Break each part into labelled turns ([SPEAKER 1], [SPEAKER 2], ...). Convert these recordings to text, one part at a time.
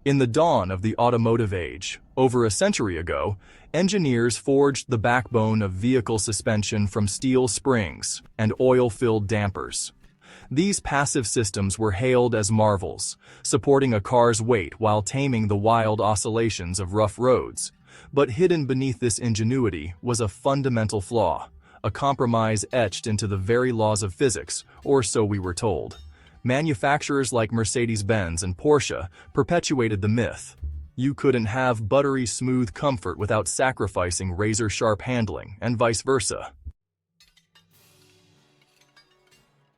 [SPEAKER 1] In the dawn of the automotive age, over a century ago, engineers forged the backbone of vehicle suspension from steel springs and oil-filled dampers. These passive systems were hailed as marvels, supporting a car's weight while taming the wild oscillations of rough roads. But hidden beneath this ingenuity was a fundamental flaw, a compromise etched into the very laws of physics, or so we were told. Manufacturers like Mercedes-Benz and Porsche perpetuated the myth. You couldn't have buttery smooth comfort without sacrificing razor-sharp handling, and vice versa.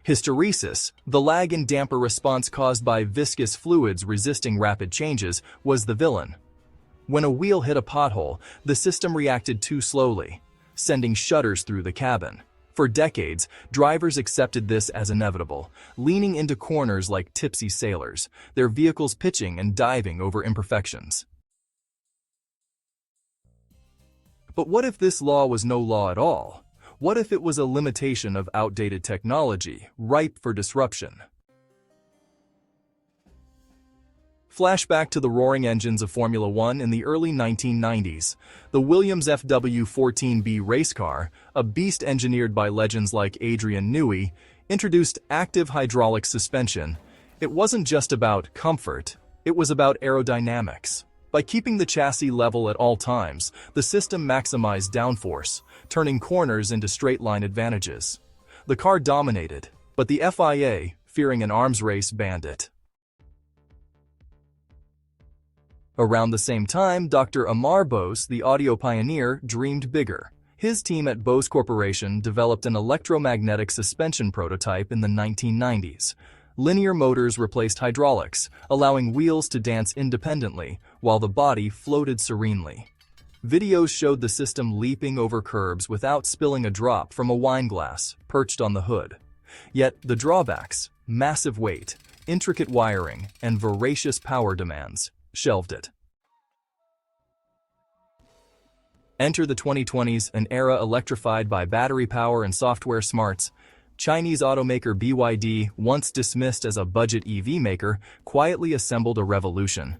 [SPEAKER 1] Hysteresis, the lag in damper response caused by viscous fluids resisting rapid changes, was the villain. When a wheel hit a pothole, the system reacted too slowly, sending shudders through the cabin. For decades, drivers accepted this as inevitable, leaning into corners like tipsy sailors, their vehicles pitching and diving over imperfections. But what if this law was no law at all? What if it was a limitation of outdated technology, ripe for disruption? Flashback to the roaring engines of Formula One in the early 1990s. The Williams FW14B race car, a beast engineered by legends like Adrian Newey, introduced active hydraulic suspension. It wasn't just about comfort, it was about aerodynamics. By keeping the chassis level at all times, the system maximized downforce, turning corners into straight-line advantages. The car dominated, but the FIA, fearing an arms race, banned it. Around the same time, Dr. Amar Bose, the audio pioneer, dreamed bigger. His team at Bose Corporation developed an electromagnetic suspension prototype in the 1990s. Linear motors replaced hydraulics, allowing wheels to dance independently, while the body floated serenely. Videos showed the system leaping over curbs without spilling a drop from a wine glass perched on the hood. Yet the drawbacks, massive weight, intricate wiring, and voracious power demands, shelved it. Enter the 2020s, an era electrified by battery power and software smarts. Chinese automaker BYD, once dismissed as a budget EV maker, quietly assembled a revolution.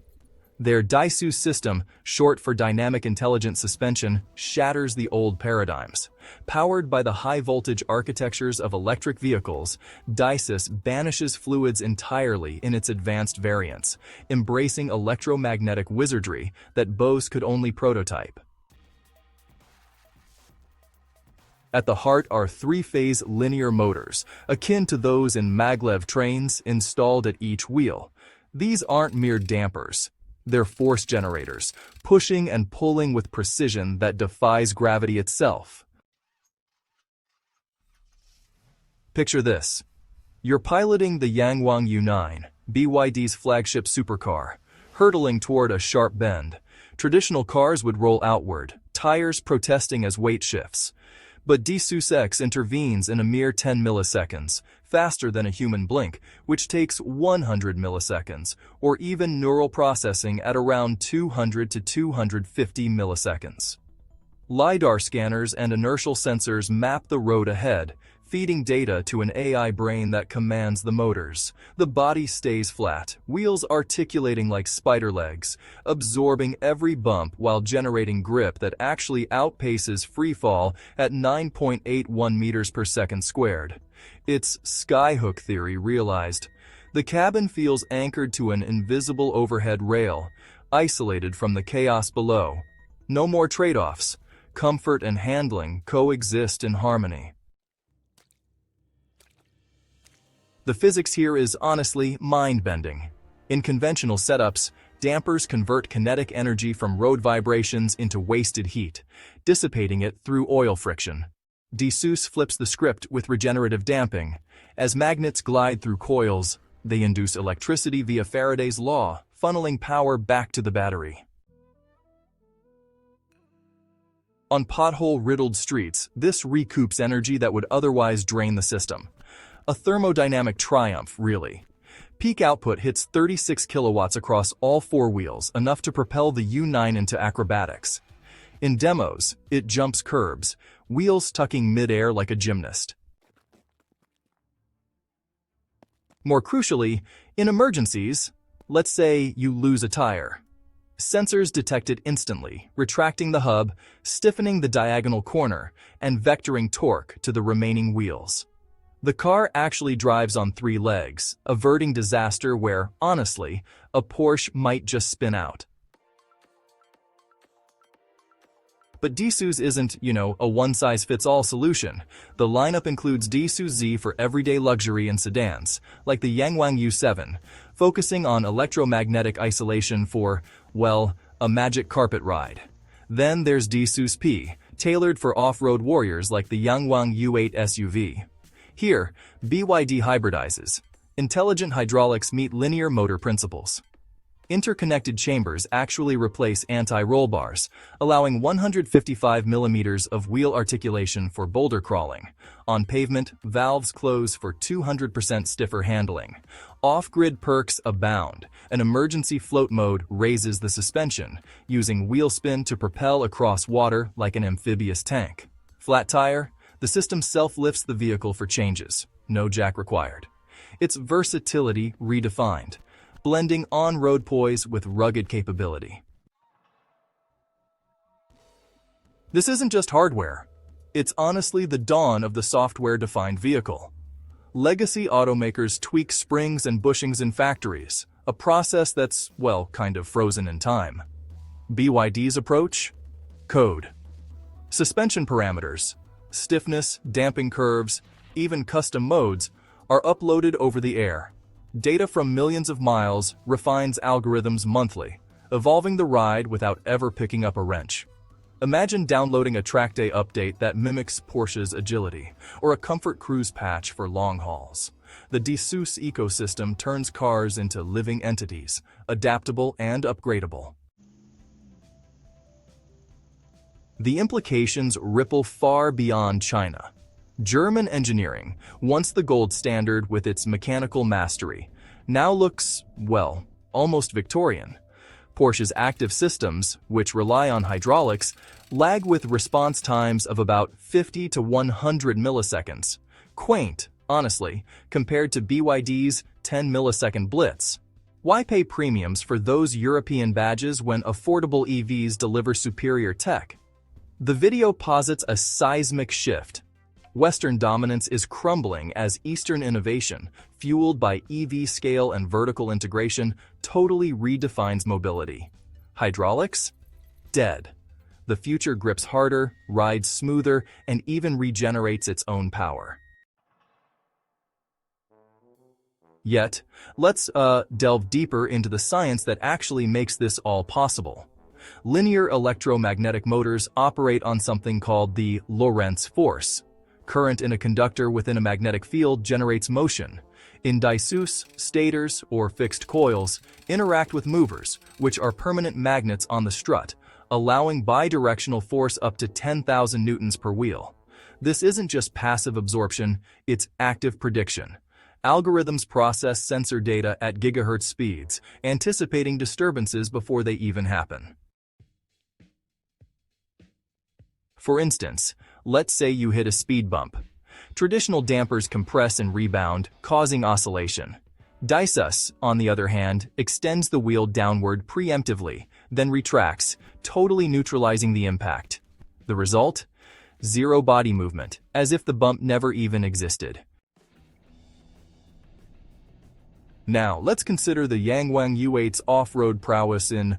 [SPEAKER 1] Their DiSus system, short for Dynamic Intelligent Suspension, shatters the old paradigms. Powered by the high-voltage architectures of electric vehicles, DiSus banishes fluids entirely in its advanced variants, embracing electromagnetic wizardry that Bose could only prototype. At the heart are three-phase linear motors, akin to those in maglev trains, installed at each wheel. These aren't mere dampers. They're force generators, pushing and pulling with precision that defies gravity itself. Picture this. You're piloting the Yangwang U7, BYD's flagship supercar, hurtling toward a sharp bend. Traditional cars would roll outward, tires protesting as weight shifts. But DiSus-X intervenes in a mere 10 milliseconds, faster than a human blink, which takes 100 milliseconds, or even neural processing at around 200 to 250 milliseconds. LiDAR scanners and inertial sensors map the road ahead, feeding data to an AI brain that commands the motors. The body stays flat, wheels articulating like spider legs, absorbing every bump while generating grip that actually outpaces freefall at 9.81 meters per second squared. It's skyhook theory realized. The cabin feels anchored to an invisible overhead rail, isolated from the chaos below. No more trade-offs. Comfort and handling coexist in harmony. The physics here is honestly mind-bending. In conventional setups, dampers convert kinetic energy from road vibrations into wasted heat, dissipating it through oil friction. DiSus flips the script with regenerative damping. As magnets glide through coils, they induce electricity via Faraday's law, funneling power back to the battery. On pothole-riddled streets, this recoups energy that would otherwise drain the system. A thermodynamic triumph, really. Peak output hits 36 kilowatts across all four wheels, enough to propel the U9 into acrobatics. In demos, it jumps curbs, wheels tucking mid-air like a gymnast. More crucially, in emergencies, Let's say you lose a tire. Sensors detect it instantly, retracting the hub, stiffening the diagonal corner, and vectoring torque to the remaining wheels. The car actually drives on 3 legs, averting disaster where, honestly, a Porsche might just spin out. But DiSus isn't, a one-size-fits-all solution. The lineup includes DiSus-Z for everyday luxury and sedans, like the Yangwang U7, focusing on electromagnetic isolation for, well, a magic carpet ride. Then there's DiSus-P, tailored for off-road warriors like the Yangwang U8 SUV. Here, BYD hybridizes. Intelligent hydraulics meet linear motor principles. Interconnected chambers actually replace anti-roll bars, allowing 155 millimeters of wheel articulation for boulder crawling. On pavement, valves close for 200% stiffer handling. Off-grid perks abound. An emergency float mode raises the suspension, using wheel spin to propel across water like an amphibious tank. Flat tire? The system self-lifts the vehicle for changes. No jack required. It's versatility redefined, blending on-road poise with rugged capability. This isn't just hardware. It's honestly the dawn of the software-defined vehicle. Legacy automakers tweak springs and bushings in factories, a process that's, well, kind of frozen in time. BYD's approach? Code. Suspension parameters, stiffness, damping curves, even custom modes are uploaded over the air. Data from millions of miles refines algorithms monthly, evolving the ride without ever picking up a wrench. Imagine downloading a track day update that mimics Porsche's agility, or a comfort cruise patch for long hauls. The DiSus ecosystem turns cars into living entities, adaptable and upgradable. The implications ripple far beyond China. German engineering, once the gold standard with its mechanical mastery, now looks, well, almost Victorian. Porsche's active systems, which rely on hydraulics, lag with response times of about 50 to 100 milliseconds. Quaint, honestly, compared to BYD's 10-millisecond blitz. Why pay premiums for those European badges when affordable EVs deliver superior tech? The video posits a seismic shift. Western dominance is crumbling as Eastern innovation, fueled by EV scale and vertical integration, totally redefines mobility. Hydraulics? Dead. The future grips harder, rides smoother, and even regenerates its own power. Yet, let's delve deeper into the science that actually makes this all possible. Linear electromagnetic motors operate on something called the Lorentz force. Current in a conductor within a magnetic field generates motion. In DiSus, stators, or fixed coils, interact with movers, which are permanent magnets on the strut, allowing bidirectional force up to 10,000 newtons per wheel. This isn't just passive absorption, it's active prediction. Algorithms process sensor data at gigahertz speeds, anticipating disturbances before they even happen. For instance, let's say you hit a speed bump. Traditional dampers compress and rebound, causing oscillation. DiSus, on the other hand, extends the wheel downward preemptively, then retracts, totally neutralizing the impact. The result? Zero body movement, as if the bump never even existed. Now, let's consider the Yangwang U8's off-road prowess in,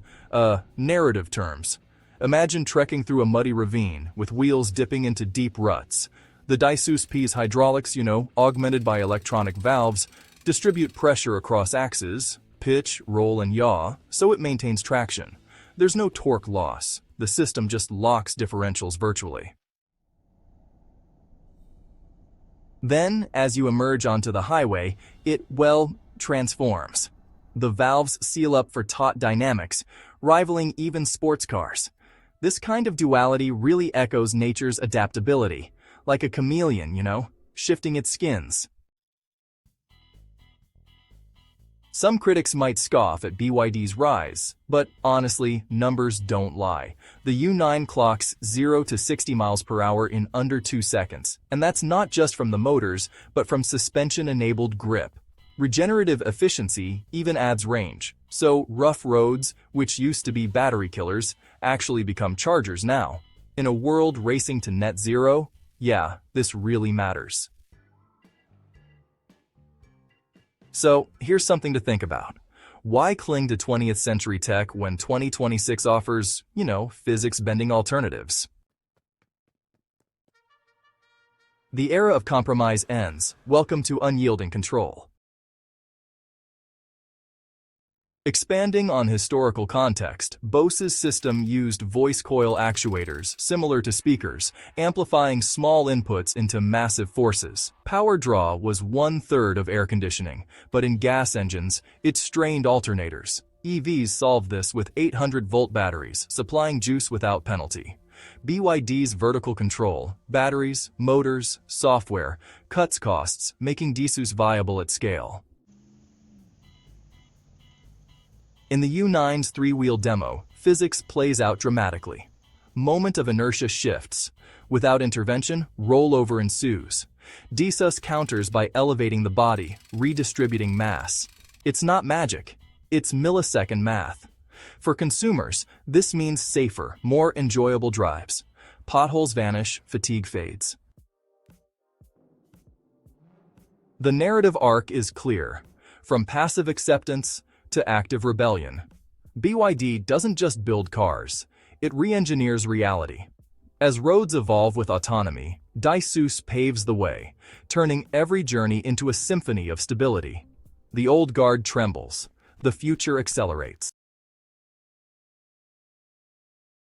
[SPEAKER 1] narrative terms. Imagine trekking through a muddy ravine with wheels dipping into deep ruts. The DiSus-P's hydraulics, augmented by electronic valves, distribute pressure across axes, pitch, roll, and yaw, so it maintains traction. There's no torque loss. The system just locks differentials virtually. Then, as you emerge onto the highway, it, transforms. The valves seal up for taut dynamics, rivaling even sports cars. This kind of duality really echoes nature's adaptability, like a chameleon, shifting its skins. Some critics might scoff at BYD's rise, but honestly, numbers don't lie. The U9 clocks 0 to 60 miles per hour in under 2 seconds, and that's not just from the motors, but from suspension-enabled grip. Regenerative efficiency even adds range, so rough roads, which used to be battery killers, actually become chargers now. In a world racing to net zero, yeah, this really matters. So, here's something to think about. Why cling to 20th century tech when 2026 offers, physics-bending alternatives? The era of compromise ends. Welcome to unyielding control. Expanding on historical context, Bose's system used voice coil actuators, similar to speakers, amplifying small inputs into massive forces. Power draw was 1/3 of air conditioning, but in gas engines, it strained alternators. EVs solved this with 800-volt batteries, supplying juice without penalty. BYD's vertical control, batteries, motors, software, cuts costs, making DiSus viable at scale. In the U9's three-wheel demo, physics plays out dramatically. Moment of inertia shifts. Without intervention, rollover ensues. DiSus counters by elevating the body, redistributing mass. It's not magic. It's millisecond math. For consumers, this means safer, more enjoyable drives. Potholes vanish, fatigue fades. The narrative arc is clear. From passive acceptance to active rebellion. BYD doesn't just build cars, it re-engineers reality. As roads evolve with autonomy, DiSus paves the way, turning every journey into a symphony of stability. The old guard trembles, the future accelerates.